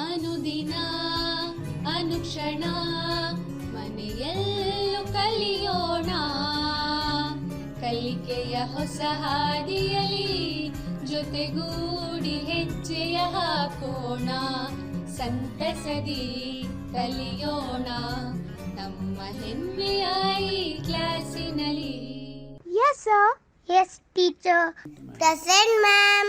ಅನುದಿನ ಅನುಕ್ಷಣ ಮನೆಯಲ್ಲೂ ಕಲಿಯೋಣ, ಕಲಿಕೆಯ ಹೊಸ ಹಾದಿಯಲಿ ಜೊತೆಗೂಡಿ ಹೆಜ್ಜೆಯ ಹಾಕೋಣ, ಸಂತಸದಿ ಕಲಿಯೋಣ ನಮ್ಮ ಹೆಮ್ಮೆಯ ಈ ಕ್ಲಾಸಿನಲ್ಲಿ. Yes, sir. Yes, teacher. Present, ma'am.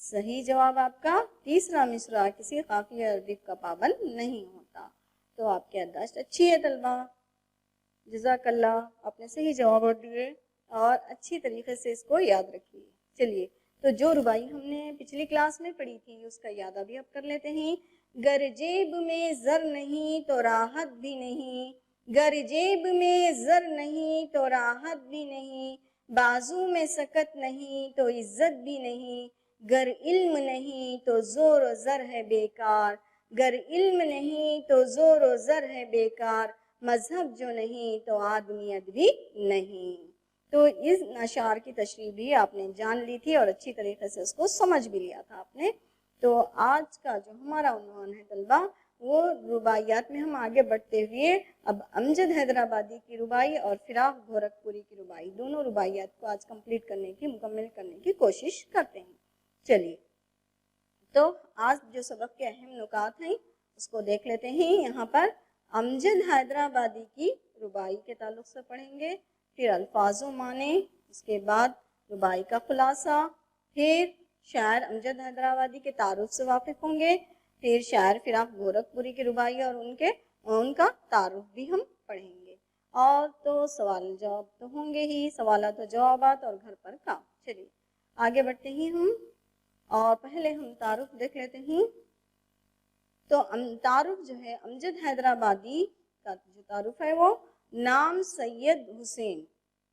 صحیح جواب آپ کا تیسرا مصرع کسی قافیہ ردیف کا پابند نہیں ہوتا۔ تو آپ کی یادداشت اچھی ہے طلبہ، جزاک اللہ، آپ نے صحیح جوابات دیے اور اچھی طریقے سے اس کو یاد رکھیے۔ چلیے، تو جو ربائی ہم نے پچھلی کلاس میں پڑھی تھی اس کا یادہ بھی اب کر لیتے ہیں۔ گر جیب میں زر نہیں تو راحت بھی نہیں، گر جیب میں زر نہیں تو راحت بھی نہیں، بازو میں سکت نہیں تو عزت بھی نہیں، گر علم نہیں تو زور و زر ہے بیکار، گر علم نہیں تو زور و زر ہے بیکار، مذہب جو نہیں تو آدمیت بھی نہیں۔ تو اس اشعار کی تشریح بھی آپ نے جان لی تھی اور اچھی طریقے سے اس کو سمجھ بھی لیا تھا آپ نے۔ تو آج کا جو ہمارا عنوان ہے طلبہ وہ رباعیات میں ہم آگے بڑھتے ہوئے اب امجد حیدرآبادی کی ربائی اور فراق گورکھپوری کی ربائی دونوں رباعیات کو آج مکمل کرنے کی کوشش کرتے ہیں۔ چلیے، تو آج جو سبق کے اہم نکات ہیں اس کو دیکھ لیتے ہیں۔ یہاں پر امجد حیدرآبادی کی ربائی کے تعلق سے پڑھیں گے، پھر الفاظ و معنی، اس کے بعد ربائی کا خلاصہ، پھر شاعر امجد حیدرآبادی کے تعارف سے واقف ہوں گے، پھر شاعر فراق گورکھپوری کی ربائی اور ان کا تعارف بھی ہم پڑھیں گے، اور تو سوال جواب تو ہوں گے ہی، سوالات و جوابات اور گھر پر کام۔ چلیے آگے بڑھتے ہیں ہم، اور پہلے ہم تعارف دیکھ لیتے ہیں۔ تو تعارف جو ہے امجد حیدرآبادی کا جو تعارف ہے وہ نام سید حسین،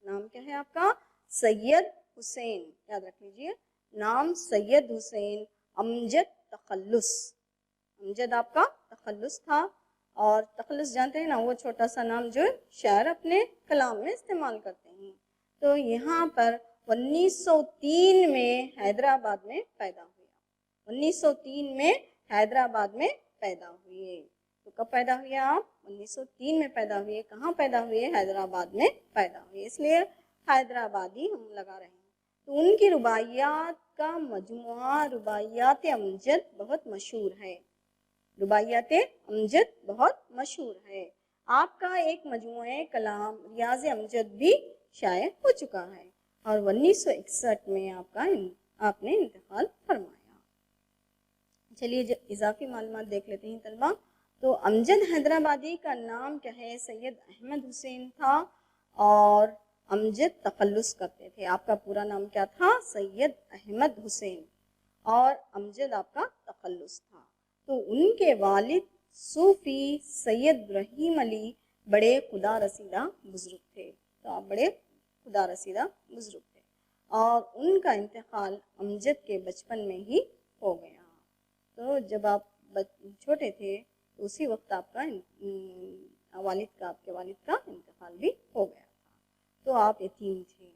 نام کیا ہے آپ کا؟ سید حسین، یاد رکھ لیجیے، نام سید حسین، امجد تخلص، امجد آپ کا تخلص تھا، اور تخلص جانتے ہیں نا، وہ چھوٹا سا نام جو شاعر اپنے کلام میں استعمال کرتے ہیں۔ تو یہاں پر 1903 میں حیدرآباد میں پیدا ہوا، 1903 میں حیدرآباد میں پیدا ہوئے۔ تو کب پیدا ہوئے آپ؟ 1903 میں پیدا ہوئے۔ کہاں پیدا ہوئے؟ حیدرآباد میں پیدا ہوئے، اس لیے حیدرآبادی ہم لگا رہے ہیں۔ تو ان کی رباعیات کا مجموعہ رباعیات امجد بہت مشہور ہے، رباعیات امجد بہت مشہور ہے۔ آپ کا ایک مجموعہ کلام ریاض امجد بھی شائع ہو چکا ہے، اور 1961 میں آپ نے انتقال فرمایا۔ چلیے اضافی معلومات دیکھ لیتے ہیں طلبہ۔ تو امجد حیدرآبادی کا نام کیا ہے؟ سید احمد حسین تھا، اور امجد تخلص کرتے تھے۔ آپ کا پورا نام کیا تھا؟ سید احمد حسین، اور امجد آپ کا تخلص تھا۔ تو ان کے والد صوفی سید رحیم علی بڑے خدا رسیدہ بزرگ تھے، تو آپ بڑے خدا رسیدہ بزرگ تھے، اور ان کا انتقال امجد کے بچپن میں ہی ہو گیا۔ تو جب آپ چھوٹے تھے تو اسی وقت آپ کے والد کا انتقال بھی ہو گیا تھا، تو آپ یتیم تھے۔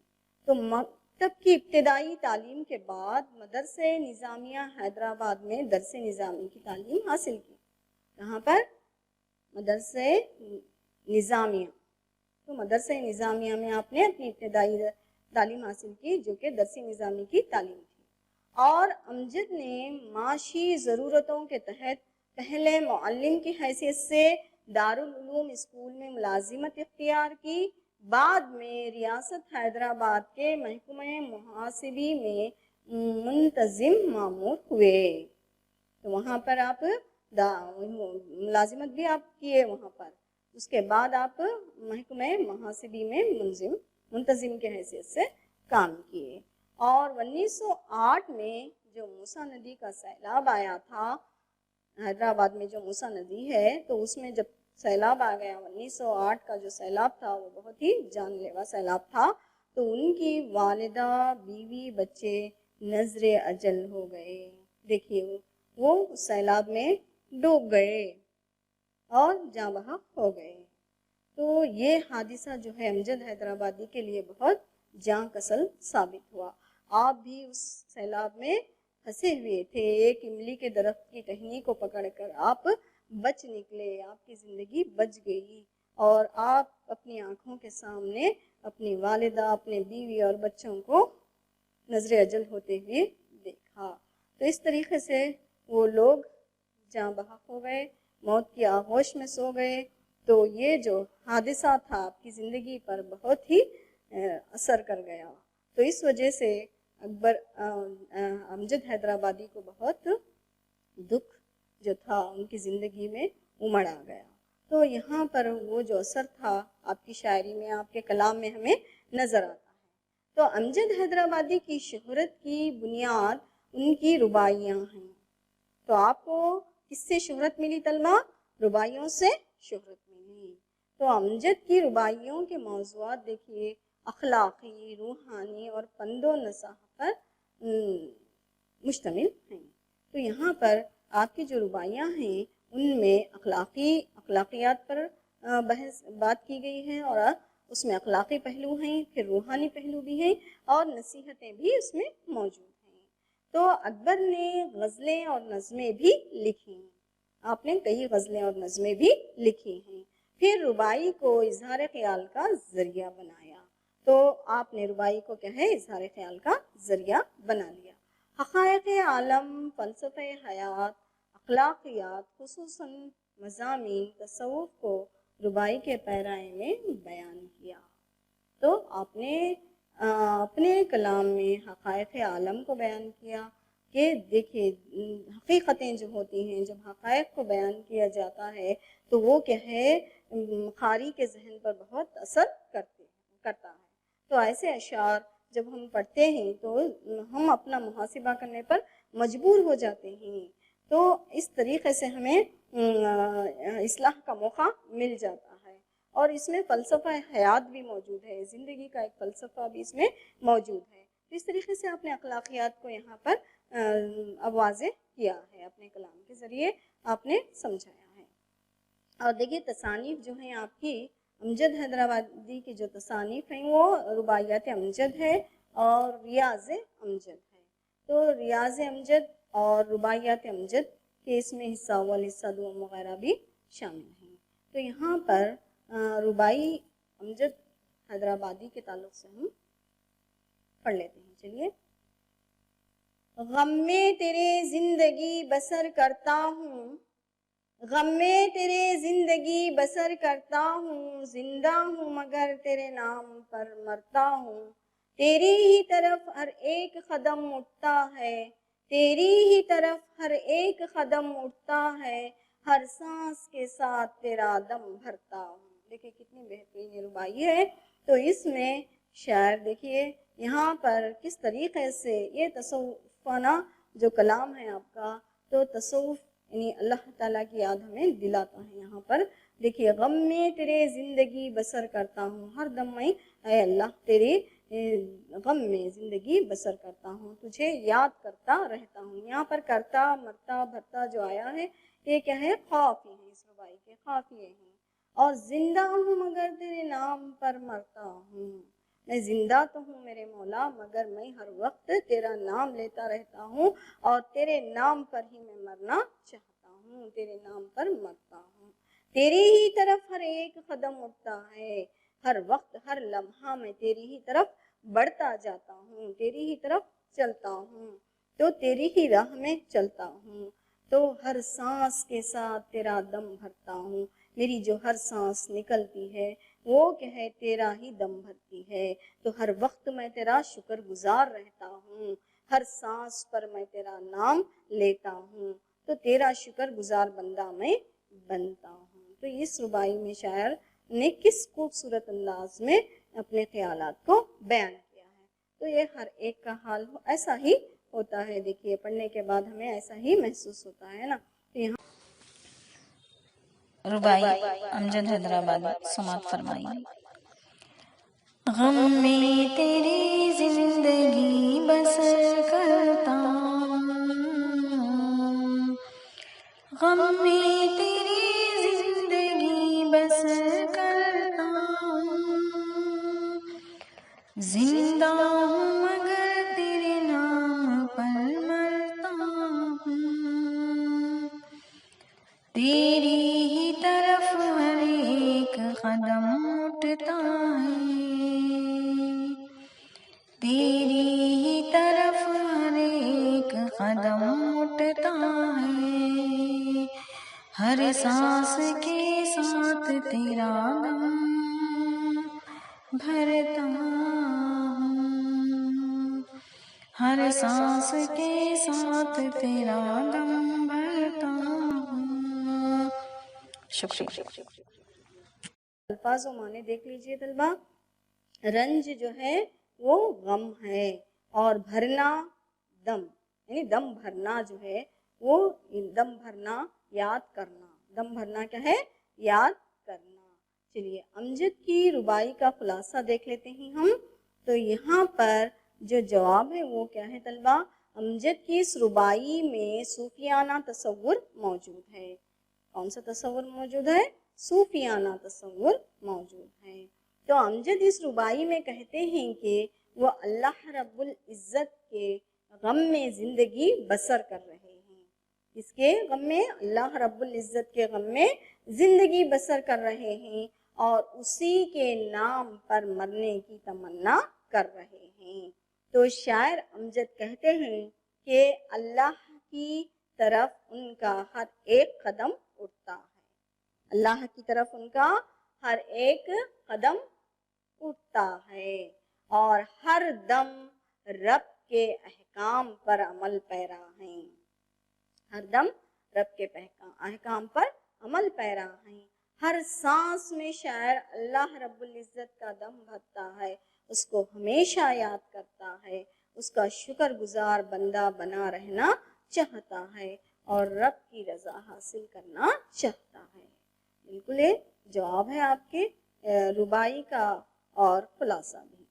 تو مکتب کی ابتدائی تعلیم کے بعد مدرسہ نظامیہ حیدرآباد میں درس نظامی کی تعلیم حاصل کی۔ کہاں پر؟ مدرسہ نظامیہ۔ تو مدرسہ نظامیہ میں آپ نے اپنی ابتدائی تعلیم حاصل کی، جو کہ درس نظامی کی تعلیم تھی۔ اور امجد نے معاشی ضرورتوں کے تحت پہلے معلم کی حیثیت سے دارالعلوم اسکول میں ملازمت اختیار کی، بعد میں ریاست حیدرآباد کے محکمہ محاسبی میں منتظم مامور ہوئے۔ تو وہاں پر آپ ملازمت بھی آپ کیے وہاں پر، اس کے بعد آپ محکمہ محاسبی میں منتظم کے حیثیت سے کام کیے۔ اور 1908 میں جو موسیٰ ندی کا سیلاب آیا تھا، حیدرآباد میں جو موسیٰ ندی ہے، تو اس میں جب سیلاب آ گیا، 1908 کا جو سیلاب تھا وہ بہت ہی جان لیوا سیلاب تھا، تو ان کی والدہ، بیوی، بچے نذر اجل ہو گئے۔ دیکھیے وہ سیلاب میں ڈوب گئے اور جاں بحق ہو گئے۔ تو یہ حادثہ جو ہے امجد حیدرآبادی کے لیے بہت جاں کسل ثابت ہوا۔ آپ بھی اس سیلاب میں پھنسے ہوئے تھے، ایک املی کے درخت کی ٹہنی کو پکڑ کر آپ بچ نکلے، آپ کی زندگی بچ گئی، اور آپ اپنی آنکھوں کے سامنے اپنی والدہ، اپنے بیوی اور بچوں کو نظر اجل ہوتے ہوئے دیکھا۔ تو اس طریقے سے وہ لوگ جاں بحق ہو گئے، موت کی آغوش میں سو گئے۔ تو یہ جو حادثہ تھا آپ کی زندگی پر بہت ہی اثر کر گیا۔ تو اس وجہ سے اکبر امجد حیدرآبادی کو بہت دکھ جو تھا ان کی زندگی میں امڑ آ گیا. تو یہاں پر وہ جو اثر تھا آپ کی شاعری میں، آپ کے کلام میں ہمیں نظر آتا ہے. تو امجد حیدرآبادی کی شہرت کی بنیاد ان کی رباعیاں ہیں. تو آپ کو کس سے شہرت ملی طلبہ؟ رباعیوں سے شہرت ملی. تو امجد کی رباعیوں کے موضوعات دیکھیے اخلاقی، روحانی اور پند و نصیحت پر مشتمل ہیں. تو یہاں پر آپ کی جو رباعیاں ہیں ان میں اخلاقیات پر بات کی گئی ہے، اور اس میں اخلاقی پہلو ہیں، پھر روحانی پہلو بھی ہیں، اور نصیحتیں بھی اس میں موجود ہیں. تو اکبر نے غزلیں اور نظمیں بھی لکھی. آپ نے کئی غزلیں اور نظمیں بھی لکھی ہیں. پھر رباعی کو اظہار خیال کا ذریعہ بنایا. تو آپ نے رباعی کو کیا ہے؟ اظہار خیال کا ذریعہ بنا لیا. حقائق عالم، فلسفہ حیات، اخلاقیات، خصوصاً مضامین تصوف کو رباعی کے پیرائے میں بیان کیا. تو آپ نے اپنے کلام میں حقائق عالم کو بیان کیا کہ دیکھیے حقیقتیں جو ہوتی ہیں، جب حقائق کو بیان کیا جاتا ہے تو وہ کیا ہے؟ قاری کے ذہن پر بہت اثر کرتا ہے. تو ایسے اشعار جب ہم پڑھتے ہیں تو ہم اپنا محاسبہ کرنے پر مجبور ہو جاتے ہیں. تو اس طریقے سے ہمیں اصلاح کا موقع مل جاتا ہے. اور اس میں فلسفہ حیات بھی موجود ہے، زندگی کا ایک فلسفہ بھی اس میں موجود ہے. اس طریقے سے آپ نے اخلاقیات کو یہاں پر اب واضح کیا ہے، اپنے کلام کے ذریعے آپ نے سمجھایا ہے. اور دیکھیے تصانیف جو ہیں آپ کی امجد حیدرآبادی کی جو تصانیف ہیں وہ رباعیات امجد ہے اور ریاض امجد ہے. تو ریاض امجد اور رباعیات امجد کے اس میں حصہ اول، حصہ دوم وغیرہ بھی شامل ہیں. تو یہاں پر رباعی امجد حیدرآبادی کے تعلق سے ہم پڑھ لیتے ہیں. چلیے. غم میں تیرے زندگی بسر کرتا ہوں، غم میں تیرے زندگی بسر کرتا ہوں، زندہ ہوں مگر تیرے نام پر مرتا ہوں. تیری ہی طرف ہر ایک قدم اٹھتا ہے، تیری ہی طرف ہر ایک قدم اٹھتا ہے، ہر سانس کے ساتھ تیرا دم بھرتا ہوں. دیکھیے کتنی بہترین رباعی ہے. تو اس میں شاعر دیکھیے یہاں پر کس طریقے سے یہ تصوفانہ جو کلام ہے آپ کا، تو تصوف یعنی اللہ تعالیٰ کی یاد ہمیں دلاتا ہے. یہاں پر دیکھیے غم میں تیرے زندگی بسر کرتا ہوں، ہر دم میں اے اللہ تیرے غم میں زندگی بسر کرتا ہوں، تجھے یاد کرتا رہتا ہوں. یہاں پر کرتا، مرتا، بھرتا جو آیا ہے یہ کیا ہے؟ قافیے ہیں، اس رباعی کے قافیے ہیں. اور زندہ ہوں مگر تیرے نام پر مرتا ہوں، میں زندہ تو ہوں میرے مولا مگر میں ہر وقت تیرا نام لیتا رہتا ہوں، اور تیرے نام پر ہی میں مرنا چاہتا ہوں، تیرے نام پر مرتا ہوں. تیری ہی طرف ہر ایک قدم اٹھتا ہے، ہر وقت ہر لمحہ میں تیری ہی طرف بڑھتا جاتا ہوں، تیری ہی طرف چلتا ہوں، تو تیری ہی راہ میں چلتا ہوں. تو ہر سانس کے ساتھ تیرا دم بھرتا ہوں، میری جو ہر سانس نکلتی ہے وہ کیا ہے؟ تیرا ہی دم بھرتی ہے. تو ہر وقت میں تیرا شکر گزار رہتا ہوں، ہر سانس پر میں تیرا نام لیتا ہوں، تو تیرا شکر گزار بندہ میں بنتا ہوں. تو اس رباعی میں شاعر نے کس خوبصورت انداز میں اپنے خیالات کو بیان کیا ہے. تو یہ ہر ایک کا حال ایسا ہی ہوتا ہے. دیکھیے پڑھنے کے بعد ہمیں ایسا ہی محسوس ہوتا ہے نا. تو یہاں رباعی امجد حیدرآبادی سماعت فرمائی. غم میں تیری زندگی بسر کرتا ہوں، غم میں تیری زندگی بسر کرتا ہوں، زندہ ہوں مگر تیرے نام پر مرتا ہوں. تیری ہی طرف ہر ایک قدم اٹھتا ہے، تیری ہی طرف ہر ایک قدم اٹھتا ہے، ہر سانس کے ساتھ تیرا دم بھرتا ہوں، ہر سانس کے ساتھ تیرا دم بھرتا ہوں. شکریہ. الفاظ و معنی دیکھ لیجئے طلبہ. رنج جو ہے وہ غم ہے، اور بھرنا دم، یعنی دم بھرنا جو ہے وہ دم بھرنا یاد کرنا. دم بھرنا کیا ہے؟ یاد کرنا. چلیے امجد کی ربائی کا خلاصہ دیکھ لیتے ہیں ہم. تو یہاں پر جو جواب ہے وہ کیا ہے طلبہ؟ امجد کی اس ربائی میں صوفیانہ تصور موجود ہے. کون سا تصور موجود ہے؟ صوفیانہ تصور موجود ہے. تو امجد اس ربائی میں کہتے ہیں کہ وہ اللہ رب العزت کے غم میں زندگی بسر کر رہے ہیں. اس کے غم میں؟ اللہ رب العزت کے غم میں زندگی بسر کر رہے ہیں، اور اسی کے نام پر مرنے کی تمنا کر رہے ہیں. تو شاعر امجد کہتے ہیں کہ اللہ کی طرف ان کا ہر ایک قدم اٹھتا ہے. اللہ کی طرف ان کا ہر ایک قدم اٹھتا ہے، اور ہر دم رب کے احکام پر عمل پیرا ہیں. ہر دم رب کے احکام پر عمل پیرا ہیں. ہر سانس میں شاعر اللہ رب العزت کا دم بھرتا ہے، اس کو ہمیشہ یاد کرتا ہے، اس کا شکر گزار بندہ بنا رہنا چاہتا ہے، اور رب کی رضا حاصل کرنا چاہتا ہے. بالکل یہ جواب ہے آپ کے ربائی کا اور خلاصہ بھی.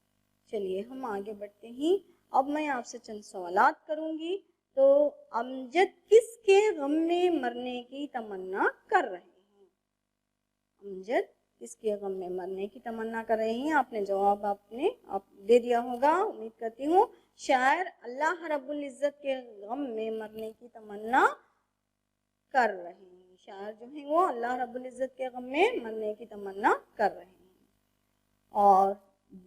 چلیے ہم آگے بڑھتے ہیں. اب میں آپ سے چند سوالات کروں گی. تو امجد کس کے غم میں مرنے کی تمنا کر رہے ہیں؟ امجد کس کے غم میں مرنے کی تمنا کر رہے ہیں؟ آپ نے جواب آپ دے دیا ہوگا امید کرتی ہوں. شاعر اللہ رب العزت کے غم میں مرنے کی تمنا کر رہے ہیں. شاعر جو ہیں وہ اللہ رب العزت کے غم میں مرنے کی تمنا کر رہے ہیں. اور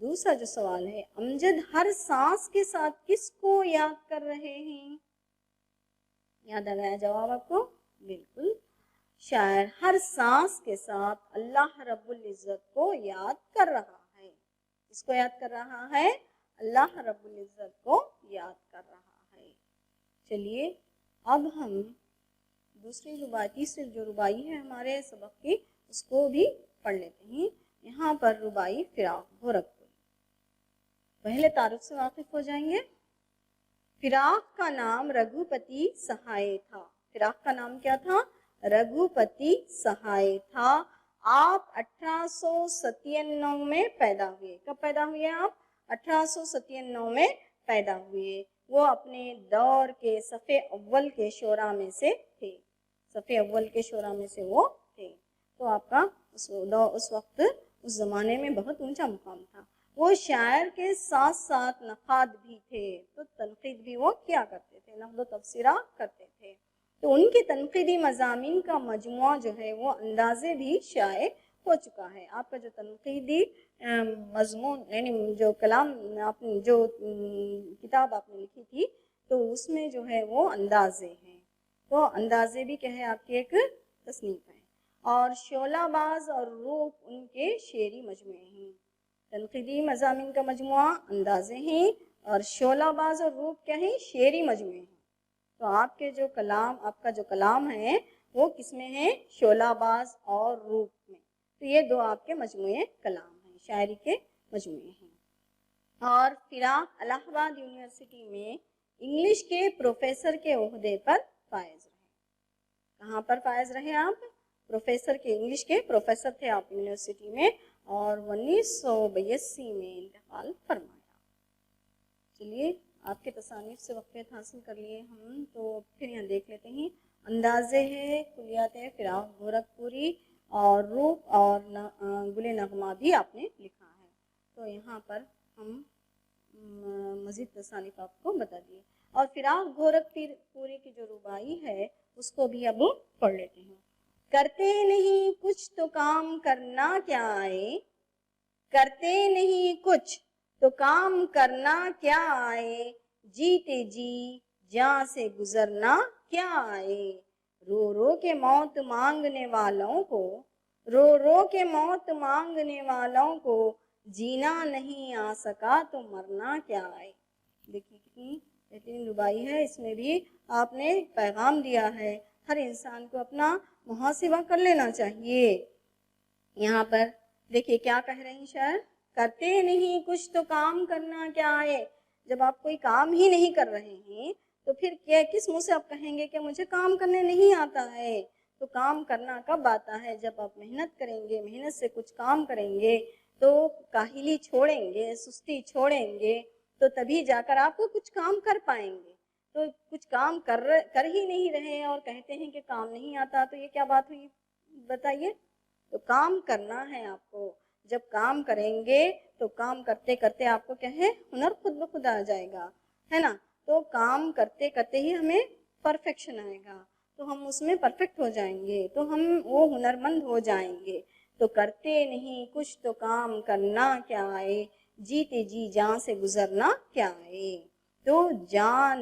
دوسرا جو سوال ہے، امجد ہر سانس کے ساتھ کس کو یاد کر رہے ہیں؟ یاد آ گیا جواب آپ کو؟ بالکل. شاعر ہر سانس کے ساتھ اللہ رب العزت کو یاد کر رہا ہے. کس کو یاد کر رہا ہے؟ اللہ رب العزت کو یاد کر رہا ہے. چلیے اب ہم دوسری ربائی، تیسری جو ربائی ہے ہمارے سبق کی، اس کو بھی پڑھ لیتے ہیں. یہاں پر ربائی فراق گورکھپوری. پہلے تعارف سے واقف ہو جائیں گے. فراق کا نام رگھوپتی سہائے تھا. فراق کا نام کیا تھا؟ رگھوپتی سہائے تھا. آپ 1897 میں پیدا ہوئے. کب پیدا ہوئے آپ؟ 1897 میں پیدا ہوئے. وہ اپنے دور کے صف اول کے شعراء میں سے تھے. صف اول کے شعراء میں سے وہ تھے. تو آپ کا اس وقت اس زمانے میں بہت اونچا مقام تھا. وہ شاعر کے ساتھ ساتھ نقاد بھی تھے. تو تنقید بھی وہ کیا کرتے تھے، نقد و تبصرہ کرتے تھے. تو ان کے تنقیدی مضامین کا مجموعہ جو ہے وہ اندازے بھی شائع ہو چکا ہے. آپ کا جو تنقیدی مضمون، یعنی جو کلام آپ نے، جو کتاب آپ نے لکھی تھی، تو اس میں جو ہے وہ اندازے ہیں. تو اندازے بھی کیا ہے آپ کی ایک تصنیف ہے. اور شعلہ باز اور روپ ان کے شعری مجموعے ہیں. تنقیدی مضامین کا مجموعہ اندازے ہیں، اور شعلہ باز اور روپ کیا ہیں؟ شعری مجموعے ہیں. تو آپ کے جو کلام، آپ کا جو کلام ہے وہ کس میں ہے؟ شعلہ باز اور روپ میں. تو یہ دو آپ کے مجموعے کلام ہیں، شاعری کے مجموعے ہیں. اور فراق الہ آباد یونیورسٹی میں انگلش کے پروفیسر کے عہدے پر فائز رہے. کہاں پر فائز رہے آپ؟ پروفیسر کے، انگلش کے پروفیسر تھے آپ یونیورسٹی میں، اور 1982 میں انتقال فرمایا. چلیے آپ کے تصانیف سے وقفیت حاصل کر لیے ہم. تو پھر یہاں دیکھ لیتے ہیں. اندازے ہے، کلیات فراق گورکھپوری، اور روپ اور گل نغمہ بھی آپ نے لکھا ہے. تو یہاں پر ہم مزید تصانیف آپ کو بتا دیے. اور فراق گورکھپوری کی جو ربائی ہے اس کو بھی اب پڑھ لیتے ہیں. کرتے نہیں کچھ تو کام کرنا کیا آئے، کرتے نہیں کچھ تو کام کرنا کیا آئے، جیتے جی جاں سے گزرنا کیا آئے. رو رو کے موت مانگنے والوں کو، رو رو کے موت مانگنے والوں کو، جینا نہیں آ سکا تو مرنا کیا آئے. دیکھیے کتنی بہترین ربائی ہے، اس میں بھی آپ نے ایک پیغام دیا ہے، ہر انسان کو اپنا محاسبہ کر لینا چاہیے۔ یہاں پر دیکھیے کیا کہہ رہے ہیں شاعر، کرتے نہیں کچھ تو کام کرنا کیا ہے۔ جب آپ کوئی کام ہی نہیں کر رہے ہیں تو پھر کیا کس منہ سے آپ کہیں گے کہ مجھے کام کرنے نہیں آتا ہے؟ تو کام کرنا کب آتا ہے؟ جب آپ محنت کریں گے، محنت سے کچھ کام کریں گے تو کاہلی چھوڑیں گے، سستی چھوڑیں گے، تو تبھی جا کر آپ کو کچھ کام کر پائیں گے۔ تو کچھ کام کر ہی نہیں رہے اور کہتے ہیں کہ کام نہیں آتا، تو یہ کیا بات ہوئی بتائیے؟ تو کام کرنا ہے آپ کو، جب کام کریں گے تو کام کرتے کرتے آپ کو کیا ہے، ہنر خود بخود آ جائے گا، ہے نا؟ تو کام کرتے کرتے ہی ہمیں پرفیکشن آئے گا، تو ہم اس میں پرفیکٹ ہو جائیں گے، تو ہم وہ ہنرمند ہو جائیں گے۔ تو کرتے نہیں کچھ تو کام کرنا کیا آئے، جیتے جی جان سے گزرنا کیا آئے۔ تو جان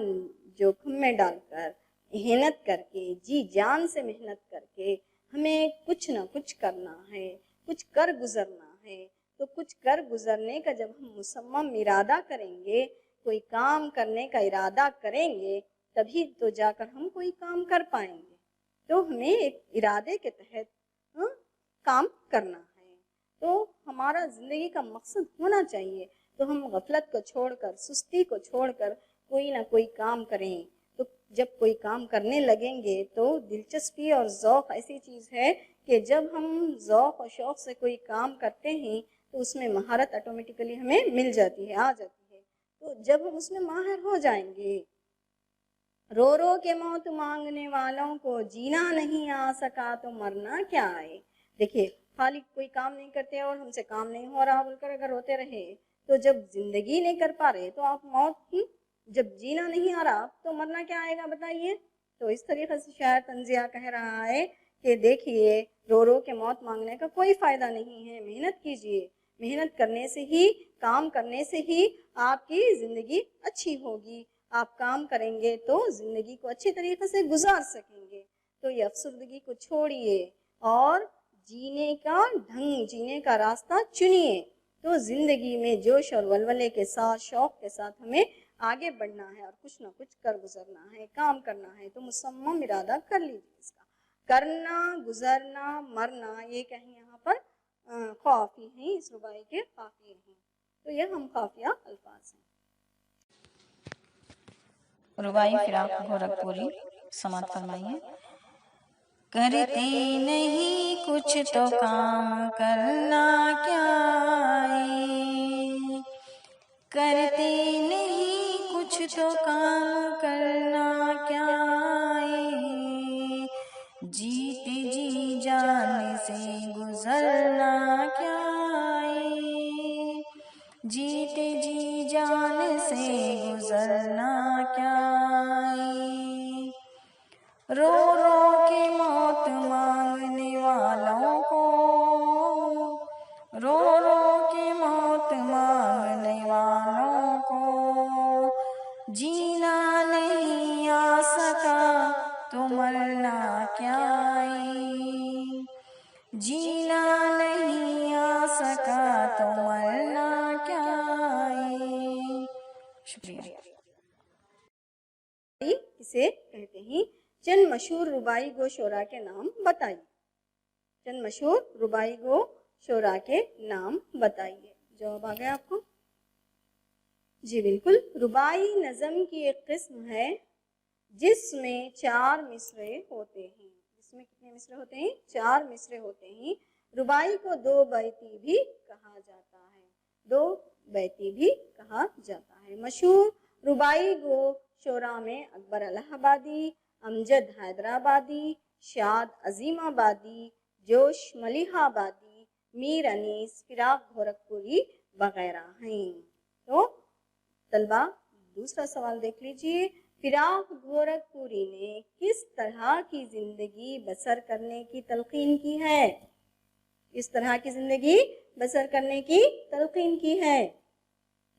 جوکھم میں ڈال کر، محنت کر کے، جی جان سے محنت کر کے ہمیں کچھ نہ کچھ کرنا ہے، کچھ کر گزرنا ہے۔ تو کچھ کر گزرنے کا جب ہم مصمم ارادہ کریں گے، کوئی کام کرنے کا ارادہ کریں گے، تبھی تو جا کر ہم کوئی کام کر پائیں گے۔ تو ہمیں ایک ارادے کے تحت کام کرنا ہے۔ تو ہمارا زندگی کا مقصد ہونا چاہیے، تو ہم غفلت کو چھوڑ کر، سستی کو چھوڑ کر کوئی نہ کوئی کام کریں۔ تو جب کوئی کام کرنے لگیں گے تو دلچسپی اور ذوق ایسی چیز ہے کہ جب ہم ذوق اور شوق سے کوئی کام کرتے ہیں تو اس میں مہارت آٹومیٹیکلی ہمیں مل جاتی ہے، آ جاتی ہے۔ تو جب ہم اس میں ماہر ہو جائیں گے، رو رو کے موت مانگنے والوں کو جینا نہیں آ سکا تو مرنا کیا آئے۔ دیکھیے خالی کوئی کام نہیں کرتے اور ہم سے کام نہیں ہو رہا بول کر اگر روتے رہے تو جب زندگی نہیں کر پا رہے تو آپ موت کی، جب جینا نہیں آ رہا تو مرنا کیا آئے گا بتائیے۔ تو اس طریقے سے شاعر طنزیہ کہہ رہا ہے کہ دیکھیے رو رو کے موت مانگنے کا کوئی فائدہ نہیں ہے، محنت کیجئے، محنت کرنے سے ہی، کام کرنے سے ہی آپ کی زندگی اچھی ہوگی۔ آپ کام کریں گے تو زندگی کو اچھی طریقے سے گزار سکیں گے۔ تو یہ افسردگی کو چھوڑیے اور جینے کا ڈھنگ، جینے کا راستہ چنیے۔ تو زندگی میں جوش اور ولولے کے ساتھ، شوق کے ساتھ ہمیں آگے بڑھنا ہے اور کچھ نہ کچھ کر گزرنا ہے، کام کرنا ہے۔ تو مصمم ارادہ کر لیجیے اس کا۔ کرنا، گزرنا، مرنا، یہ کہیں یہاں پر قافی ہیں، اس ربائی کے قافیے ہیں۔ تو یہ ہم قافیہ الفاظ ہیں۔ ربائی فراق گورکھپوری سماعت فرمائیے۔ کرتے نہیں کچھ تو کام کرنا کیا آئے، کرتے نہیں کچھ تو کام کرنا کیا آئے، جیتے جی جان سے گزرنا کیا آئے، جیتے جی جان سے گزرنا کیا آئے، رو رو کے موت مانگنے والوں کو، رو رو کے موت مانگنے والوں کو جینا نہیں آ سکا تو مرنا کیا آئے، جینا نہیں آ سکا تو مرنا کیا آئے۔ شکریہ۔ اسے کہتے ہیں چند مشہور ربائی گو شعراء کے نام بتائیے، چند مشہور ربائی گو شعراء کے نام بتائیے۔ جواب آ گیا آپ کو؟ جی بالکل، ربائی نظم کی ایک قسم ہے جس میں 4 مصرعے ہوتے ہیں۔ جس میں کتنے مصرعے ہوتے ہیں؟ 4 مصرعے ہوتے ہیں۔ ربائی کو 2 بیتی بھی کہا جاتا ہے، 2 بیتی بھی کہا جاتا ہے۔ مشہور ربائی گو شعراء میں اکبر الہ آبادی، امجد حیدرآبادی، شاد عظیم آبادی، جوش ملیح آبادی، میر انیس، فراق گورکھپوری وغیرہ ہیں۔ تو طلبہ دوسرا سوال دیکھ لیجئے، فراق گورکھپوری نے کس طرح کی زندگی بسر کرنے کی تلقین کی ہے؟ اس طرح کی زندگی بسر کرنے کی تلقین کی ہے۔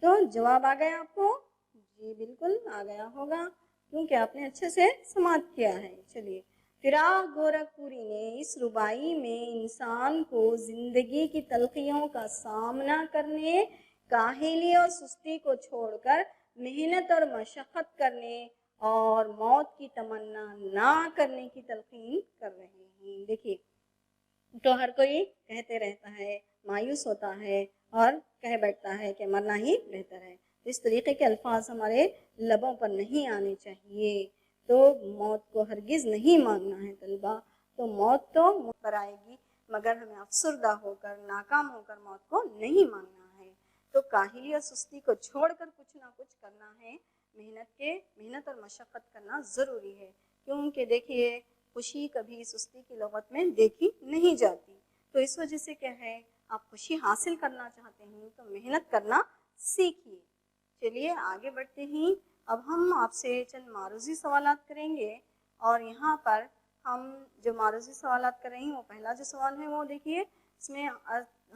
تو جواب آ گیا آپ کو؟ جی بالکل آ گیا ہوگا کیونکہ آپ نے اچھے سے سماعت کیا ہے۔ چلیے، فراق گورکھپوری نے اس ربائی میں انسان کو زندگی کی تلخیوں کا سامنا کرنے، کاہلی اور سستی کو چھوڑ کر محنت اور مشقت کرنے اور موت کی تمنا نہ کرنے کی تلقین کر رہے ہیں. دیکھیے تو ہر کوئی کہتے رہتا ہے، مایوس ہوتا ہے اور کہہ بیٹھتا ہے کہ مرنا ہی بہتر ہے. اس طریقے کے الفاظ ہمارے لبوں پر نہیں آنے چاہیے. تو موت کو ہرگز نہیں مانگنا ہے طلبہ. تو موت تو منہ پر آئے گی، مگر ہمیں افسردہ ہو کر ناکام ہو کر موت کو نہیں مانگنا ہے. تو کاہلی اور سستی کو چھوڑ کر کچھ نہ کچھ کرنا ہے. محنت اور مشقت کرنا ضروری ہے، کیونکہ دیکھیے خوشی کبھی سستی کی لغت میں دیکھی نہیں جاتی. تو اس وجہ سے کیا ہے، آپ خوشی حاصل کرنا چاہتے ہیں تو محنت کرنا سیکھیے. چلیے آگے بڑھتے ہیں. اب ہم آپ سے چند معروضی سوالات کریں گے، اور یہاں پر ہم جو معروضی سوالات کر رہے ہیں وہ پہلا جو سوال ہے وہ دیکھیے، اس میں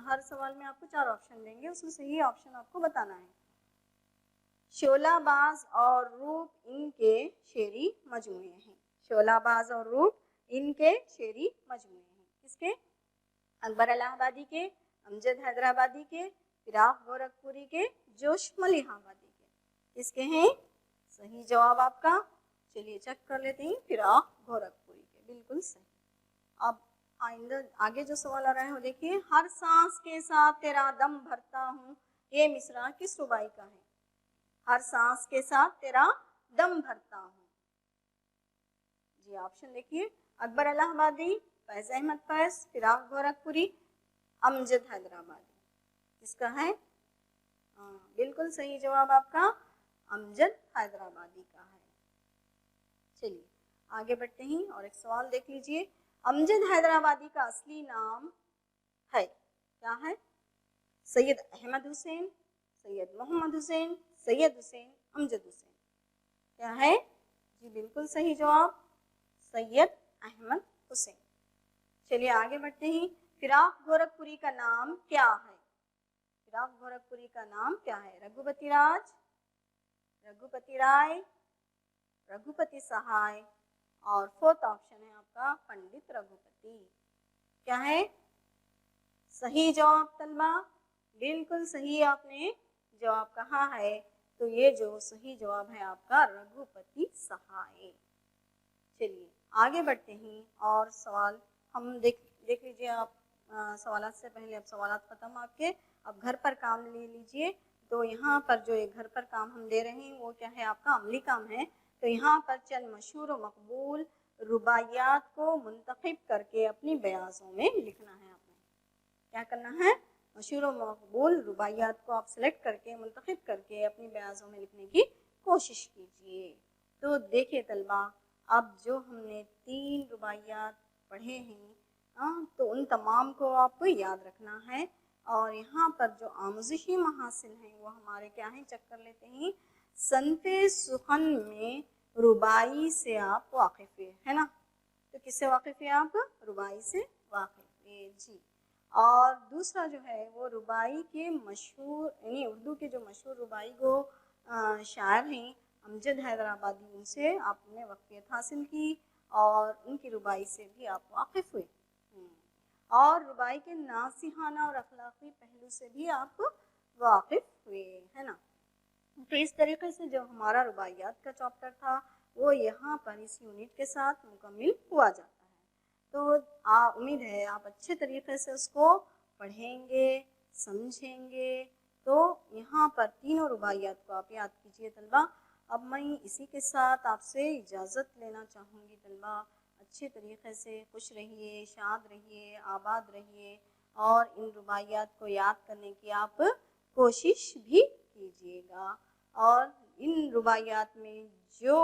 ہر سوال میں آپ کو 4 آپشن دیں گے، اس میں صحیح آپشن آپ کو بتانا ہے. شعلہ باز اور روپ ان کے شعری مجموعے ہیں. شعلہ باز اور روپ ان کے شعری مجموعے ہیں. کس کے؟ اکبر الہ آبادی کے، امجد حیدرآبادی کے، فراق گورکھپوری کے، جوش ملیح آبادی کے. کس کے ہیں؟ صحیح جواب آپ کا، چلیے چیک کر لیتے ہیں، فراق گورکھپوری کے. بالکل صحیح. اب آگے جو سوال آ رہا ہے وہ دیکھیے، ہر سانس کے ساتھ تیرا دم بھرتا ہوں، یہ مصرع کس ربائی کا ہے؟ ہر سانس کے ساتھ تیرا دم بھرتا ہوں. جی آپشن دیکھیے، اکبر الہ آبادی، فیض احمد فیض، فراق گورکھپوری، امجد حیدرآبادی. کس کا ہے؟ بالکل صحیح جواب آپ کا امجد حیدرآبادی کا ہے. چلیے آگے بڑھتے ہیں اور ایک سوال دیکھ لیجئے. امجد حیدرآبادی کا اصلی نام ہے کیا ہے؟ سید احمد حسین، سید محمد حسین، سید حسین، امجد حسین. کیا ہے؟ جی بالکل صحیح جواب سید احمد حسین. چلیے آگے بڑھتے ہیں. فراق گورکھپوری کا نام کیا ہے؟ فراق گورکھپوری کا نام کیا ہے؟ رگھوپتی راج، رگھوپتی رائے، رگھوپتی سہائے، اور 4تھ آپشن ہے آپ کا پنڈت رگھوپتی. کیا ہے صحیح جواب طلبہ؟ بالکل صحیح آپ نے جواب کہا ہے. تو یہ جو صحیح جواب ہے آپ کا رگھوپتی سہائے. چلیے آگے بڑھتے ہیں اور سوال ہم دیکھ لیجیے. آپ سوالات سے پہلے اب سوالات ختم آپ کے، اب گھر پر کام لے لیجئے. تو یہاں پر جو ایک گھر پر کام ہم دے رہے ہیں وہ کیا ہے آپ کا عملی کام ہے. تو یہاں پر چند مشہور و مقبول رباعیات کو منتخب کر کے اپنی بیاضوں میں لکھنا ہے. آپ نے کیا کرنا ہے؟ مشہور و مقبول رباعیات کو آپ سلیکٹ کر کے منتخب کر کے اپنی بیاضوں میں لکھنے کی کوشش کیجیے. تو دیکھیے طلبہ، اب جو ہم نے 3 رباعیات پڑھے ہیں تو ان تمام کو آپ کو یاد رکھنا ہے. اور یہاں پر جو آموزشی محاصل ہیں وہ ہمارے کیا ہیں چیک کر لیتے ہیں. صنف سخن میں رباعی سے آپ واقف ہے نا؟ تو کس سے واقف ہے آپ؟ رباعی سے واقف ہے. جی اور دوسرا جو ہے وہ رباعی کے مشہور یعنی اردو کے جو مشہور رباعی کو شاعر ہیں امجد حیدرآبادی، ان سے آپ نے واقفیت حاصل کی اور ان کی رباعی سے بھی آپ واقف ہوئے. اور رباعی کے ناصحانہ اور اخلاقی پہلو سے بھی آپ واقف ہوئے ہے نا. تو اس طریقے سے جو ہمارا رباعیات کا چیپٹر تھا وہ یہاں پر اس یونٹ کے ساتھ مکمل ہوا جاتا ہے. تو امید ہے آپ اچھے طریقے سے اس کو پڑھیں گے، سمجھیں گے. تو یہاں پر تینوں رباعیات کو آپ یاد کیجئے طلبہ. اب میں اسی کے ساتھ آپ سے اجازت لینا چاہوں گی طلبہ. اچھے طریقے سے خوش رہیے، شاد رہیے، آباد رہیے، اور ان رباعیات کو یاد کرنے کی آپ کوشش بھی کیجیے گا. اور ان رباعیات میں جو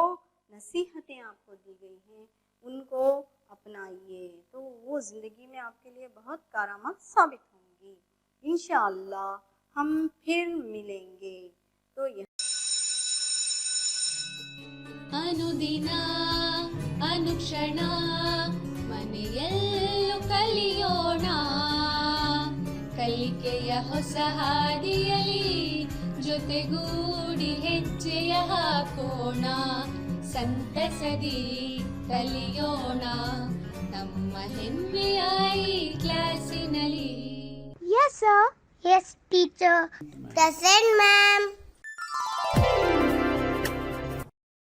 نصیحتیں آپ کو دی گئی ہیں ان کو اپنائیے تو وہ زندگی میں آپ کے لیے بہت کارآمد ثابت ہوں گی. انشاءاللہ ہم پھر ملیں گے. تو ಅನುದಿನ ಅನುಕ್ಷಣ ಮನೆಯಲ್ಲೂ ಕಲಿಯೋಣ, ಕಲಿಕೆಯ ಹೊಸ ಹಾದಿಯಲಿ ಜೊತೆಗೂಡಿ ಹೆಜ್ಜೆಯ ಹಾಕೋಣ, ಸಂತಸದಿ ಕಲಿಯೋಣ ನಮ್ಮ ಹೆಮ್ಮೆಯ ಈ ಕ್ಲಾಸಿನಲ್ಲಿ. Yes, sir. Yes, teacher. Present, ma'am.